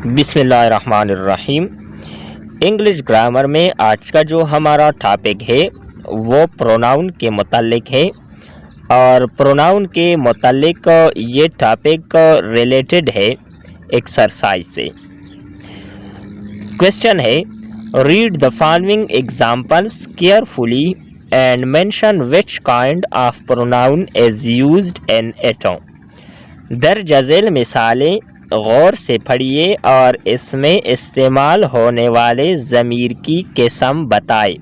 بسم اللہ الرحمن الرحیم۔ انگلش گرامر میں آج کا جو ہمارا ٹاپک ہے وہ پروناؤن کے متعلق ہے، اور پروناؤن کے متعلق یہ ٹاپک ریلیٹڈ ہے ایکسرسائز سے۔ کویسچن ہے، read the following examples carefully and mention which kind of pronoun is used in it. درج ذیل مثالیں غور سے پڑھیے اور اس میں استعمال ہونے والے ضمیر کی قسم بتائے۔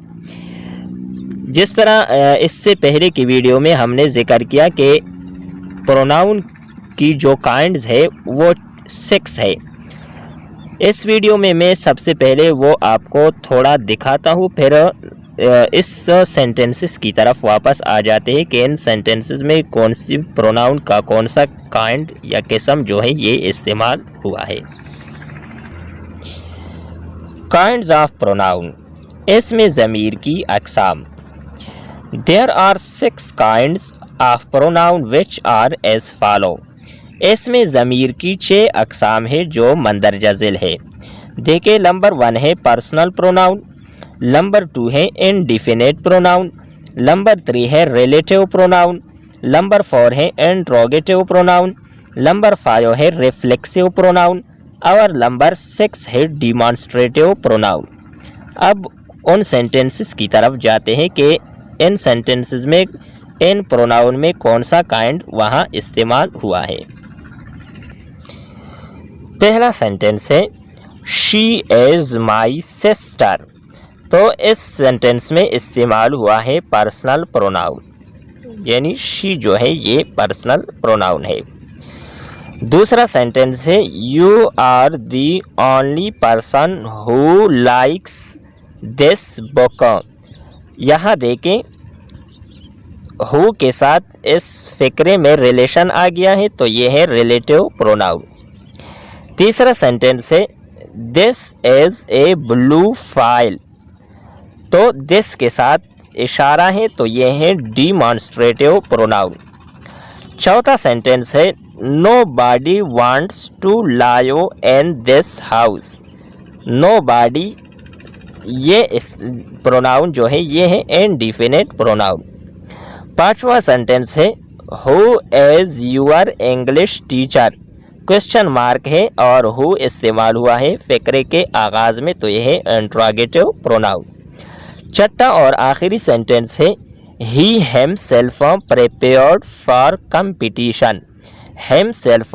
جس طرح اس سے پہلے کی ویڈیو میں ہم نے ذکر کیا کہ پروناؤن کی جو کائنڈز ہے وہ 6 ہے۔ اس ویڈیو میں میں سب سے پہلے وہ آپ کو تھوڑا دکھاتا ہوں، پھر اس سینٹنسز کی طرف واپس آ جاتے ہیں کہ ان سینٹنسز میں کون سی پروناؤن کا کون سا کائنڈ یا قسم جو ہے یہ استعمال ہوا ہے۔ کائنڈز آف پروناؤن، اس میں ضمیر کی اقسام۔ There are 6 kinds of pronoun which are as follow۔ اس میں ضمیر کی 6 اقسام ہے جو مندرجہ ذیل ہے۔ دیکھیں، نمبر 1 ہے پرسنل پروناؤن، نمبر 2 ہے انڈیفینٹ پروناؤن، نمبر 3 ہے ریلیٹیو پروناؤن، نمبر 4 ہے انٹروگیٹیو پروناؤن، نمبر 5 ہے ریفلیکسیو پروناؤن، اور نمبر 6 ہے ڈیمانسٹریٹیو پروناؤن۔ اب ان سینٹنسز کی طرف جاتے ہیں کہ ان سینٹنسز میں ان پروناؤن میں کون سا کائنڈ وہاں استعمال ہوا ہے۔ پہلا سینٹنس ہے شی از مائی سسٹر۔ تو اس سینٹنس میں استعمال ہوا ہے پرسنل پروناؤن، یعنی شی جو ہے یہ پرسنل پروناؤن ہے۔ دوسرا سینٹنس ہے you are the only person who likes this book. یہاں دیکھیں، ہو کے ساتھ اس فقرے میں ریلیشن آ گیا ہے تو یہ ہے ریلیٹیو پروناؤن۔ تیسرا سینٹنس ہے دس از اے بلو فائل۔ تو دس کے ساتھ اشارہ ہے تو یہ ہے ڈیمانسٹریٹیو پروناؤن۔ چوتھا سینٹنس ہے nobody wants to live in this house. Nobody یہ پروناؤن جو ہے یہ ہے انڈیفینٹ پروناؤن۔ پانچواں سینٹنس ہے who is your English teacher. Question mark ہے اور ہو استعمال ہوا ہے فقرے کے آغاز میں تو یہ ہے انٹروگیٹیو پروناؤن۔ چھٹا اور آخری سینٹنس ہے ہی ہم سیلف پریپیئرڈ فار کمپٹیشن۔ ہم سیلف،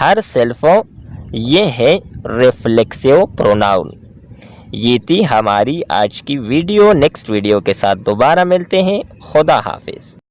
ہر سیلف، یہ ہے ریفلیکسیو پروناؤن۔ یہ تھی ہماری آج کی ویڈیو۔ نیکسٹ ویڈیو کے ساتھ دوبارہ ملتے ہیں۔ خدا حافظ۔